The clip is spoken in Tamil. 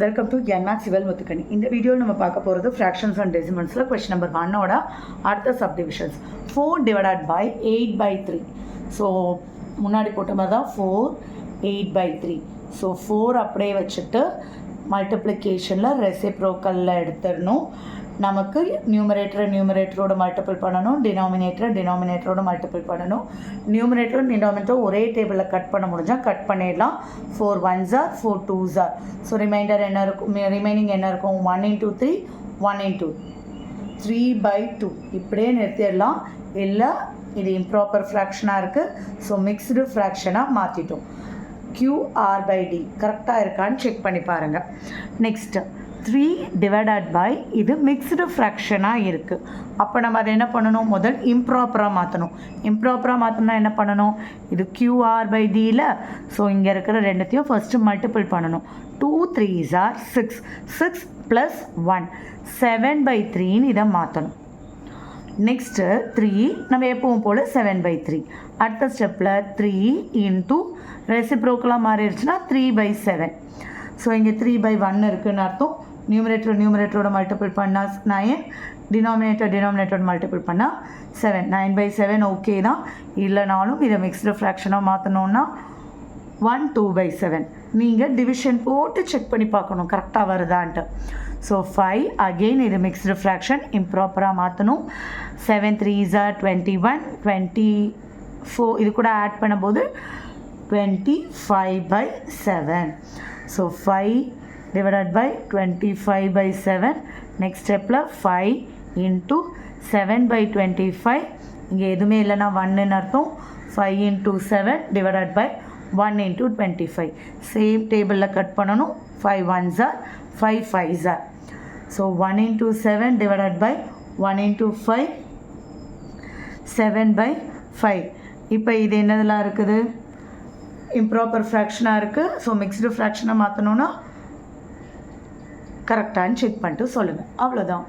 வெல்கம் டு என்மேக்ஸ் சிவல் முத்துக்கணி. இந்த வீடியோவில் நம்ம பார்க்க போகிறது ஃப்ராக்ஷன்ஸ் அண்ட் டெசிமல்ஸில் கொஸ்டின் நம்பர் 1ஓட அடுத்த சப்டிவிஷன்ஸ். 4 divided by 8/3. ஸோ முன்னாடி போட்ட மாதிரி தான் 4 8/3. ஸோ 4 அப்படியே வச்சுட்டு மல்டிப்ளிகேஷனில் ரெசிப்ரோக்கலில் எடுத்துடணும். நமக்கு நியூமரேட்டரோட மல்டிபிள் பண்ணணும், டினாமினேட்டரோட மல்டிபிள் பண்ணணும். நியூமரேட்டரும் ஒரே டேபிளில் கட் பண்ண முடிஞ்சால் கட் பண்ணிடலாம். 4 1s are 4 2s are. So remaining என்ன இருக்கும் 1 into 3 1 into 3/2. இப்படியே நிறுத்திடலாம். இல்லை இது இம்ப்ராப்பர் ஃப்ராக்ஷனாக இருக்குது, ஸோ மிக்ஸ்டு ஃப்ராக்ஷனாக மாற்றிட்டோம். QR/D கரெக்டாக இருக்கான்னு செக் பண்ணி பாருங்கள். நெக்ஸ்ட்டு 3 டிவைடட் பை இது மிக்ஸ்டு ஃப்ராக்ஷனாக இருக்குது. அப்போ நம்ம அதை என்ன பண்ணணும், முதல் இம்ப்ராப்பராக மாற்றணும். இம்ப்ராப்பராக மாற்றணும்னா என்ன பண்ணணும், இது QR/Dயில். ஸோ இங்கே இருக்கிற ரெண்டுத்தையும் ஃபஸ்ட்டு மல்டிபிள் பண்ணணும். 2 3s are 6, 6 + 1 7/3ன்னு இதை மாற்றணும். நெக்ஸ்ட்டு 3 நம்ம எப்பவும் போல் 7/3. அடுத்த ஸ்டெப்பில் 3 இன்ட்டு ரெசிப்ரோக்கலாக மாறிடுச்சுன்னா 3/7. ஸோ இங்கே 3/1 இருக்குதுன்னு அர்த்தம். நியூமரேட்டரோட மல்டிபிள் பண்ணால் 9, டினாமினேட்டரோட மல்டிபிள் பண்ணால் 7. 9/7 ஓகே தான். இல்லைனாலும் இதை மிக்ஸ்டு ஃப்ராக்ஷனாக மாற்றணுன்னா 1 2/7. நீங்கள் டிவிஷன் போட்டு செக் பண்ணி பார்க்கணும் கரெக்டாக வருதான்ட்டு. ஸோ 5 அகெயின் இது மிக்ஸ்டு ஃப்ராக்ஷன் இம்ப்ராப்பராக மாற்றணும். 7 3s are 21, 24 இது கூட ஆட் பண்ணும்போது 25/7. So 5 divided by 25/7. நெக்ஸ்ட் ஸ்டெப்பில் 5 into 7/25. இங்கே எதுவுமே இல்லைன்னா 1ன்னு அர்த்தம். 5 into 7 divided by 1 into 25. Same டேபிளில் கட் பண்ணணும். 5 1s are 5 5s are. So 1 into 7 divided by 1 into 5 7/5. இப்போ இது என்னதெல்லாம் இருக்குது, இம்ப்ராப்பர் ஃப்ராக்ஷனாக இருக்குது. ஸோ மிக்ஸ்டு ஃப்ராக்ஷனாக மாற்றணுன்னா கரெக்டானு செக் பண்ணிட்டு சொல்லுங்கள். அவ்வளோதான்.